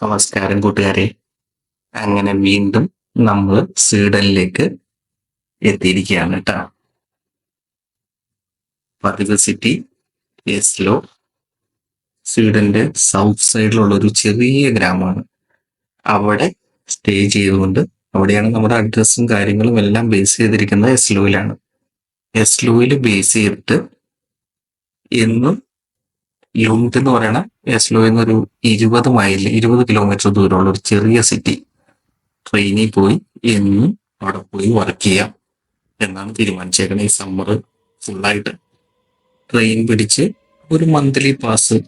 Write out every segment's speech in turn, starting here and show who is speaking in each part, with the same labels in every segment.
Speaker 1: നമസ്കാരം കൂട്ടുകാരെ. അങ്ങനെ വീണ്ടും നമ്മൾ സ്വീഡനിലേക്ക് എത്തിയിരിക്കുകയാണ് കേട്ടോ. പതിവ് സിറ്റി എസ്ലോ സ്വീഡന്റെ സൗത്ത് സൈഡിലുള്ള ഒരു ചെറിയ ഗ്രാമമാണ്. അവിടെ സ്റ്റേ ചെയ്തുകൊണ്ട് അവിടെയാണ് നമ്മുടെ അഡ്രസ്സും കാര്യങ്ങളും എല്ലാം ബേസ് ചെയ്തിരിക്കുന്നത് എസ്ലോയിലാണ്. എസ്ലോയിൽ ബേസ് ചെയ്തിട്ട് എന്നും ലുണ്ട് എന്ന് പറയണ എസ്ലോയിൽ നിന്നൊരു 20 കിലോമീറ്റർ ദൂരമുള്ള ഒരു ചെറിയ സിറ്റി ട്രെയിനിൽ പോയി എന്നും അവിടെ പോയി വർക്ക് ചെയ്യാം എന്നാണ് തീരുമാനിച്ചേക്കുന്നത്. ഈ സമ്മർ ഫുള്ളായിട്ട് ട്രെയിൻ പിടിച്ച് ഒരു മന്ത്ലി പാസ്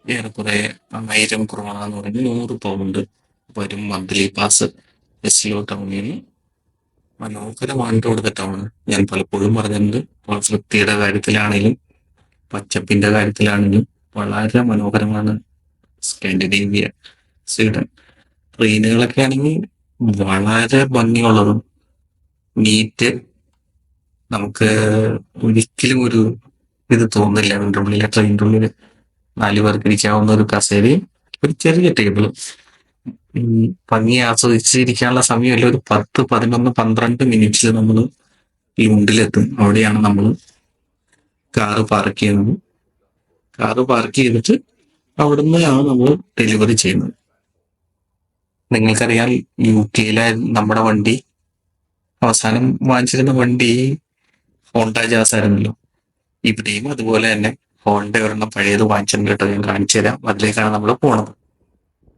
Speaker 1: ഏറെക്കുറെ 1000 ക്രോണ എന്ന് പറയുന്നത് 100 പൗണ്ട് വരും മന്ത്ലി പാസ്. എസ്ലോ ടൗണിൽ നിന്ന് മനോഹരമാണ് ഇവിടുത്തെ ടൗൺ. ഞാൻ പലപ്പോഴും പറഞ്ഞിട്ടുണ്ട്, വൃത്തിയുടെ കാര്യത്തിലാണെങ്കിലും പച്ചപ്പിന്റെ കാര്യത്തിലാണെങ്കിലും വളരെ മനോഹരമാണ് സ്കാൻഡിനേവിയ സ്വീഡൻ. ട്രെയിനുകളൊക്കെ ആണെങ്കിൽ വളരെ ഭംഗിയുള്ളതും നീറ്റ്. നമുക്ക് ഒരിക്കലും ഒരു ഇത് തോന്നില്ല. അതിൻ്റെ ഉള്ളിലെ ട്രെയിനിൻ്റെ ഉള്ളിൽ 4 പേർക്ക് ഇരിക്കാവുന്ന ഒരു കസേരയും ഒരു ചെറിയ ടേബിളും. ഭംഗി ആസ്വദിച്ചിരിക്കാനുള്ള സമയമല്ല, ഒരു 10, 11, 12 മിനിറ്റിൽ നമ്മൾ ലുണ്ടിലെത്തും. അവിടെയാണ് നമ്മൾ കാറ് പാർക്ക് ചെയ്യുന്നത്. കാറ് പാർക്ക് ചെയ്തിട്ട് അവിടുന്ന് നമ്മൾ ഡെലിവറി ചെയ്യുന്നത്. നിങ്ങൾക്കറിയാം, UK നമ്മുടെ വണ്ടി അവസാനം വാങ്ങിച്ചിരുന്ന വണ്ടി ഹോണ്ട ജാസ് ആയിരുന്നല്ലോ. ഇവിടെയും അതുപോലെ തന്നെ ഹോണ്ട ഒരെണ്ണം പഴയത് വാങ്ങിച്ചിട്ടുണ്ട് കേട്ടോ. ഞാൻ കാണിച്ചു തരാം. അതിലേക്കാണ് നമ്മൾ പോണത്.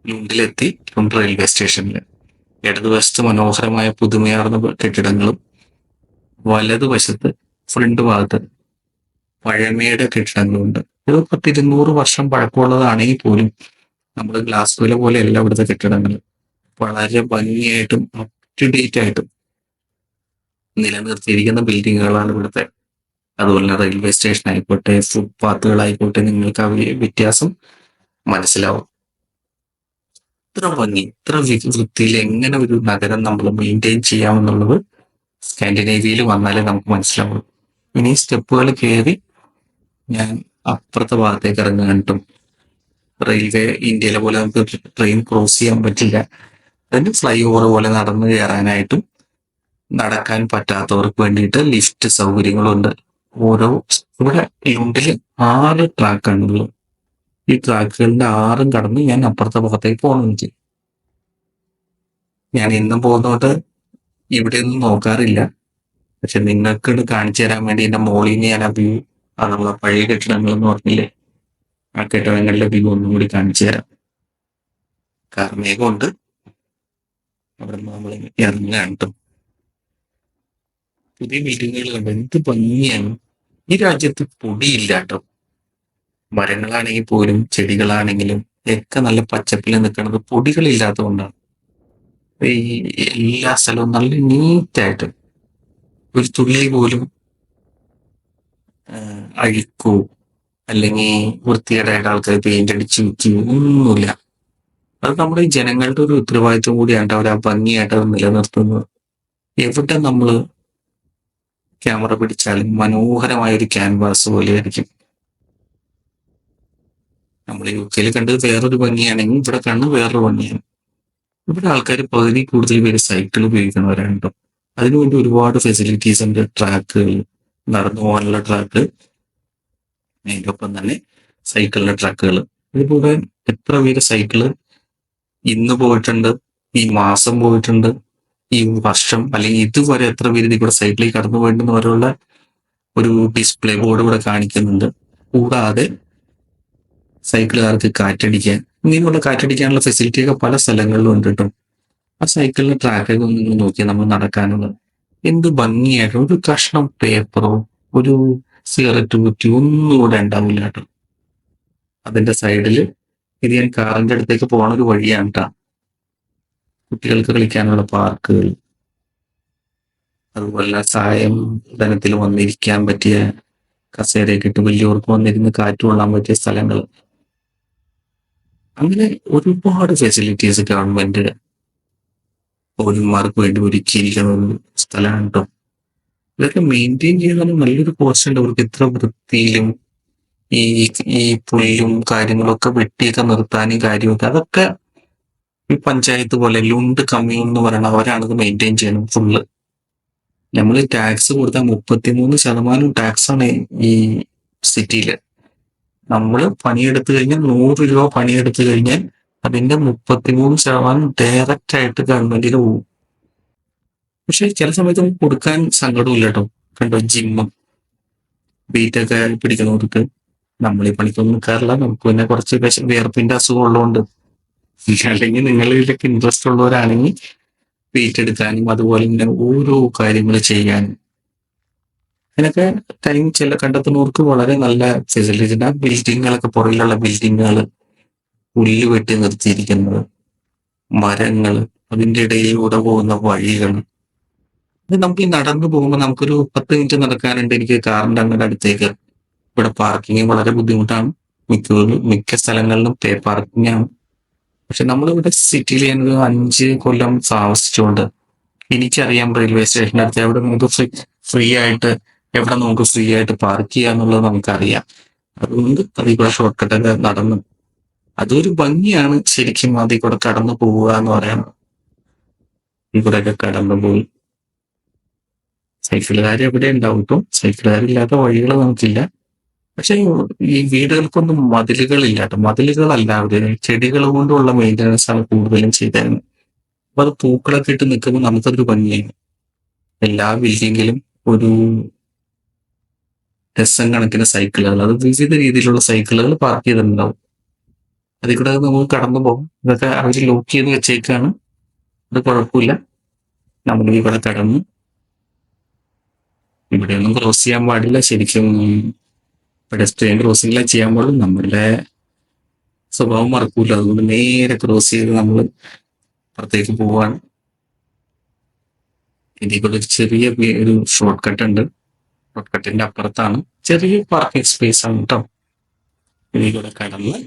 Speaker 1: ലുണ്ടിലെത്തി. ലുണ്ട് റെയിൽവേ സ്റ്റേഷനിൽ ഇടതുവശത്ത് മനോഹരമായ പുതുമയാർന്ന കെട്ടിടങ്ങളും വലതുവശത്ത് ഫ്രണ്ട് ഭാഗത്ത് പഴമയുടെ കെട്ടിടങ്ങളുണ്ട്. ഇത് 10-200 വർഷം പഴക്കമുള്ളതാണെങ്കിൽ പോലും നമ്മുടെ ഗ്ലാസ്ഗോയിലെ പോലെയല്ല ഇവിടുത്തെ കെട്ടിടങ്ങൾ. വളരെ ഭംഗിയായിട്ടും അപ് ടു ഡേറ്റ് ആയിട്ടും നിലനിർത്തിയിരിക്കുന്ന ബിൽഡിങ്ങുകളാണ് ഇവിടുത്തെ. അതുപോലെ തന്നെ റെയിൽവേ സ്റ്റേഷൻ ആയിക്കോട്ടെ, ഫുട്പാത്തുകളായിക്കോട്ടെ, നിങ്ങൾക്ക് ആ വ്യത്യാസം മനസ്സിലാവും. ഇത്ര ഭംഗി, ഇത്ര വൃത്തിയിൽ എങ്ങനെ ഒരു നഗരം നമ്മൾ മെയിൻറ്റെയിൻ ചെയ്യാമെന്നുള്ളത് സ്കാൻഡിനേവിയയിൽ വന്നാലേ നമുക്ക് മനസ്സിലാവുള്ളൂ. ഇനി സ്റ്റെപ്പുകൾ കയറി ഞാൻ അപ്പുറത്തെ ഭാഗത്തേക്ക് ഇറങ്ങാനിട്ടും റെയിൽവേ ഇന്ത്യയിലെ പോലെ നമുക്ക് ട്രെയിൻ ക്രോസ് ചെയ്യാൻ പറ്റില്ല. അതിന് ഫ്ലൈ ഓവർ പോലെ നടന്നു കയറാനായിട്ടും നടക്കാൻ പറ്റാത്തവർക്ക് വേണ്ടിയിട്ട് ലിഫ്റ്റ് സൗകര്യങ്ങളുണ്ട്. ഇവിടെ ലുണ്ടിൽ 6 ട്രാക്കാണുള്ളത്. ഈ ട്രാക്കുകളുടെ 6ഉം കടന്ന് ഞാൻ അപ്പുറത്തെ ഭാഗത്തേക്ക് പോകണം. എനിക്ക് ഞാൻ ഇന്നും പോകുന്നതുകൊണ്ട് ഇവിടെ ഒന്നും നോക്കാറില്ല. പക്ഷെ നിങ്ങൾക്ക് കാണിച്ചു തരാൻ വേണ്ടി എന്റെ മോളിൽ നിന്ന് ഞാൻ ആ വ്യൂ, നമ്മളെ പഴയ കെട്ടിടങ്ങൾ എന്ന് പറഞ്ഞില്ലേ, ആ കെട്ടിടങ്ങളുടെ വ്യൂ ഒന്നും കൂടി കാണിച്ചു തരാം. കാർമേഘമുണ്ട്. അവിടെ നമ്മൾ ഇറങ്ങാൻ കേട്ടോ. പുതിയ ബിൽഡിങ്ങുകൾ കണ്ടോ, എന്ത് ഭംഗിയാണ്. ഈ രാജ്യത്ത് പൊടിയില്ല കേട്ടോ. മരങ്ങളാണെങ്കിൽ പോലും ചെടികളാണെങ്കിലും ഒക്കെ നല്ല പച്ചപ്പിൽ നിൽക്കുന്നത് പൊടികളില്ലാത്തതുകൊണ്ടാണ്. ഈ എല്ലാ സ്ഥലവും നല്ല നീറ്റായിട്ട്, ഒരു തുള്ളി പോലും അഴുക്കോ അല്ലെങ്കിൽ വൃത്തികേടായിട്ട് ആൾക്കാർ പെയിന്റ് അടിച്ച് വെക്കുകയോ ഒന്നുമില്ല. അത് നമ്മുടെ ഈ ജനങ്ങളുടെ ഒരു ഉത്തരവാദിത്വം കൂടിയാണ് അവർ ആ ഭംഗിയായിട്ട് അത് നിലനിർത്തുന്നത്. എവിടെ നമ്മൾ ക്യാമറ പിടിച്ചാലും മനോഹരമായ ഒരു ക്യാൻവാസ് പോലെയായിരിക്കും. നമ്മൾ UK കണ്ടത് വേറൊരു ഭംഗിയാണെങ്കിൽ ഇവിടെ കണ്ട് വേറൊരു ഭംഗിയാണ്. ഇവിടെ ആൾക്കാർ പകുതി കൂടുതൽ പേര് സൈക്കിൾ ഉപയോഗിക്കുന്നവരാണ് കേട്ടോ. അതിനുവേണ്ടി ഒരുപാട് ഫെസിലിറ്റീസ് ഉണ്ട്. ട്രാക്കുകൾ, നടന്നു പോകാനുള്ള ട്രാക്ക്, അതിൻ്റെ ഒപ്പം തന്നെ സൈക്കിളിന്റെ ട്രാക്കുകൾ. ഇതിലൂടെ എത്ര പേര് സൈക്കിള് ഇന്ന് പോയിട്ടുണ്ട്, ഈ മാസം പോയിട്ടുണ്ട്, ഈ വർഷം അല്ലെങ്കിൽ ഇതുവരെ എത്ര പേര് ഇതിൽ കൂടെ സൈക്കിളിൽ കടന്നു പോയിട്ടുണ്ടെന്ന് വരെയുള്ള ഒരു ഡിസ്പ്ലേ ബോർഡ് ഇവിടെ കാണിക്കുന്നുണ്ട്. കൂടാതെ സൈക്കിളുകാർക്ക് കാറ്റടിക്കാൻ, ഇങ്ങനെയുള്ള കാറ്റടിക്കാനുള്ള ഫെസിലിറ്റി ഒക്കെ പല സ്ഥലങ്ങളിലും ഉണ്ട് കേട്ടോ. ആ സൈക്കിളിന്റെ ട്രാക്കൊക്കെ ഒന്ന് നോക്കിയാൽ നമ്മൾ നടക്കാനുള്ളത് എന്ത് ഭംഗിയായിട്ട്. ഒരു കഷ്ണം പേപ്പറോ ഒരു സിഗരറ്റ് കുറ്റിയോ ഒന്നും ഇവിടെ ഉണ്ടാവില്ല കേട്ടോ. അതിന്റെ സൈഡിൽ ഇത് ഞാൻ കാറിന്റെ അടുത്തേക്ക് പോകണ ഒരു വഴിയാണ് കേട്ടോ. കുട്ടികൾക്ക് കളിക്കാനുള്ള പാർക്കുകൾ, അതുപോലെ സായന്തനത്തിൽ വന്നിരിക്കാൻ പറ്റിയ കസേരയൊക്കെ ഇട്ട് വലിയവർക്ക് വന്നിരുന്ന് കാറ്റ് കൊള്ളാൻ പറ്റിയ സ്ഥലങ്ങൾ. അങ്ങനെ ഒരുപാട് ഫെസിലിറ്റീസ് ഗവൺമെന്റ് പൗരന്മാർക്ക് വേണ്ടി ഒരുക്കിയിരിക്കുന്ന ഒരു സ്ഥലമാണ് കേട്ടോ. ഇതൊക്കെ മെയിൻറ്റെയിൻ ചെയ്യുന്ന നല്ലൊരു കോസ്റ്റ് ഉണ്ട്. അവർക്ക് ഇത്ര വൃത്തിയിലും ഈ ഈ പുല്ലും കാര്യങ്ങളൊക്കെ വെട്ടിയൊക്കെ നിർത്താനും കാര്യമൊക്കെ, അതൊക്കെ ഈ പഞ്ചായത്ത് പോലെ ലുണ്ട് കമ്മ്യൂൺ എന്ന് പറയുന്ന അവരാണ് ഇത് മെയിൻറ്റെയിൻ ചെയ്യുന്നത് ഫുള്ള്. നമ്മൾ ടാക്സ് കൊടുത്താൽ 33% ടാക്സ് ആണ് ഈ സിറ്റിയില്. നമ്മൾ പണിയെടുത്തു കഴിഞ്ഞാൽ 100 രൂപ പണിയെടുത്തു കഴിഞ്ഞാൽ അതിന്റെ 33% ഡയറക്റ്റ് ആയിട്ട് ഗവൺമെന്റിന് പോകും. പക്ഷെ ചില സമയത്ത് നമുക്ക് കൊടുക്കാൻ സങ്കടമില്ല കേട്ടോ. കണ്ടോ ജിമ്മും ബീറ്റൊക്കെ പിടിക്കുന്നവർക്ക് നമ്മൾ ഈ പണിക്കൊന്നും നിൽക്കാറില്ല. നമുക്ക് പിന്നെ കുറച്ച് വിയർപ്പിന്റെ അസുഖം ഉള്ളതുകൊണ്ട്, അല്ലെങ്കിൽ നിങ്ങൾ ഇതിലൊക്കെ ഇൻട്രസ്റ്റ് ഉള്ളവരാണെങ്കിൽ വെയിറ്റ് എടുക്കാനും അതുപോലെ ഇങ്ങനെ ഓരോ കാര്യങ്ങൾ ചെയ്യാനും അതിനൊക്കെ ടൈം കണ്ടെത്തുന്നവർക്ക് വളരെ നല്ല ഫെസിലിറ്റീസ് ഉണ്ട്. ആ ബിൽഡിങ്ങുകളൊക്കെ പുറകിലുള്ള ബിൽഡിങ്ങുകൾ, പുല്ല് വെട്ടി നിർത്തിയിരിക്കുന്നത്, മരങ്ങൾ, അതിൻ്റെ ഇടയിലൂടെ പോകുന്ന വഴികൾ, ഇത് നമുക്ക് ഈ നടന്നു പോകുമ്പോൾ നമുക്കൊരു 10 മിനിറ്റ് നടക്കാനുണ്ട് എനിക്ക് കാറിന്റെ അങ്ങോട്ട് അടുത്തേക്ക്. ഇവിടെ പാർക്കിംഗ് വളരെ ബുദ്ധിമുട്ടാണ്. മിക്ക സ്ഥലങ്ങളിലും പേ പാർക്കിംഗ് ആണ്. പക്ഷെ നമ്മളിവിടെ സിറ്റിയിൽ ഞാനൊരു 5 കൊല്ലം താമസിച്ചുകൊണ്ട് എനിക്കറിയാം റെയിൽവേ സ്റ്റേഷൻ്റെ അടുത്ത് എവിടെ നമുക്ക് ഫ്രീ ആയിട്ട് പാർക്ക് ചെയ്യാന്നുള്ളത് നമുക്കറിയാം. അതുകൊണ്ട് അതിൽ കൂടെ ഷോർട്ട് കട്ടൊക്കെ നടന്നു, അതൊരു ഭംഗിയാണ് ശരിക്കും. അതിൽ കൂടെ കടന്നു പോവുക എന്ന് പറയുന്നത്, ഇതിൽ കൂടെയൊക്കെ കടന്നു പോയി സൈക്കിളുകാർ എവിടെ ഉണ്ടാവും. ഇപ്പം സൈക്കിളുകാരില്ലാത്ത വഴികൾ നമുക്കില്ല. പക്ഷെ ഈ വീടുകൾക്കൊന്നും മതിലുകളില്ല കേട്ടോ. മതിലുകളല്ല, അവര് ചെടികൾ കൊണ്ടുള്ള മെയിൻ്റനൻസ് ആണ് കൂടുതലും ചെയ്തിരുന്നത്. അപ്പൊ അത് പൂക്കളൊക്കെ ഇട്ട് നിൽക്കുമ്പോൾ നമുക്കതൊരു ഭംഗിയാണ്. എല്ലാ ബിൽഡിങ്ങിലും ഒരു ഡസൻ കണക്കിന് സൈക്കിളുകൾ, അത് വിവിധ രീതിയിലുള്ള സൈക്കിളുകൾ പാർക്ക് ചെയ്തിട്ടുണ്ടാവും. അതിൽ കൂടെ നമുക്ക് കടന്നു പോകും. ഇതൊക്കെ അവർ ലോക്ക് ചെയ്ത് വെച്ചേക്കാണ്, അത് കുഴപ്പമില്ല. നമ്മൾ ഇവിടെ കടന്നു, ഇവിടെയൊന്നും ക്രോസ് ചെയ്യാൻ പാടില്ല. ശരിക്കും പെഡസ്ട്രിയൻ ക്രോസിംഗിലെ ചെയ്യാൻ പാടുള്ളൂ. നമ്മളുടെ സ്വഭാവം മറക്കൂല. അതുകൊണ്ട് നേരെ ക്രോസ് ചെയ്ത് നമ്മൾ പുറത്തേക്ക് പോവാണ്. ഇതിൽ കൂടെ ഒരു ചെറിയ ഒരു ഷോർട്ട് കട്ട് ഉണ്ട്. ഷോർട്ട് കട്ടിന്റെ അപ്പുറത്താണ് ചെറിയ പാർക്കിംഗ് സ്പേസ് ആണ് കേട്ടോ. ഇതിൽ കൂടെ കടന്ന്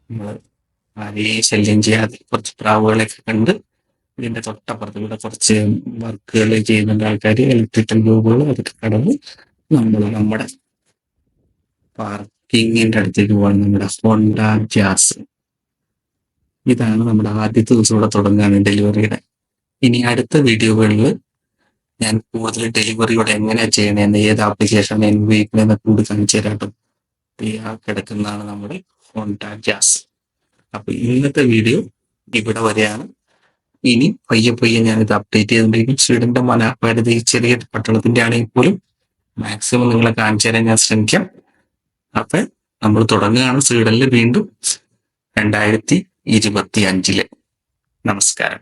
Speaker 1: നമ്മൾ ആരെയും ശല്യം ചെയ്യാതെ കുറച്ച് പ്രാവുകളെയൊക്കെ കണ്ട്, ഇതിന്റെ തൊട്ടപ്പുറത്ത് ഇവിടെ കുറച്ച് വർക്കുകൾ ചെയ്യുന്നുണ്ട് ആൾക്കാർ, ഇലക്ട്രിക്കൽ ജോബുകൾ, അതൊക്കെ കടന്ന് നമ്മൾ നമ്മുടെ പാർക്കിങ്ങിന്റെ അടുത്തേക്ക് പോകാൻ നമ്മുടെ ഹോണ്ട ജാസ്. ഇതാണ് നമ്മുടെ ആദ്യത്തെ ദിവസം ഇവിടെ തുടങ്ങുകയാണ് ഡെലിവറിയുടെ. ഇനി അടുത്ത വീഡിയോകളിൽ ഞാൻ കൂടുതൽ ഡെലിവറിയോടെ എങ്ങനെയാ ചെയ്യണേന്ന്, ഏത് ആപ്ലിക്കേഷൻ ഉപയോഗിക്കണമെന്ന് കൂടുതൽ കാണിച്ചു തരാട്ടോ. ആ കിടക്കുന്നതാണ് നമ്മുടെ ഹോണ്ട ജാസ്. അപ്പൊ ഇന്നത്തെ വീഡിയോ ഇവിടെ വരെയാണ്. ഇനി പയ്യെ ഞാൻ ഇത് അപ്ഡേറ്റ് ചെയ്തുകൊണ്ടിരിക്കും. സ്വീഡന്റെ മനോഹാരിത ഈ ചെറിയ പട്ടണത്തിന്റെ ആണെങ്കിൽ പോലും മാക്സിമം നിങ്ങളെ കാണിച്ചു തരാൻ ഞാൻ ശ്രമിക്കാം. അപ്പൊ നമ്മൾ തുടങ്ങുകയാണ് സ്വീഡനിൽ വീണ്ടും 2025. നമസ്കാരം.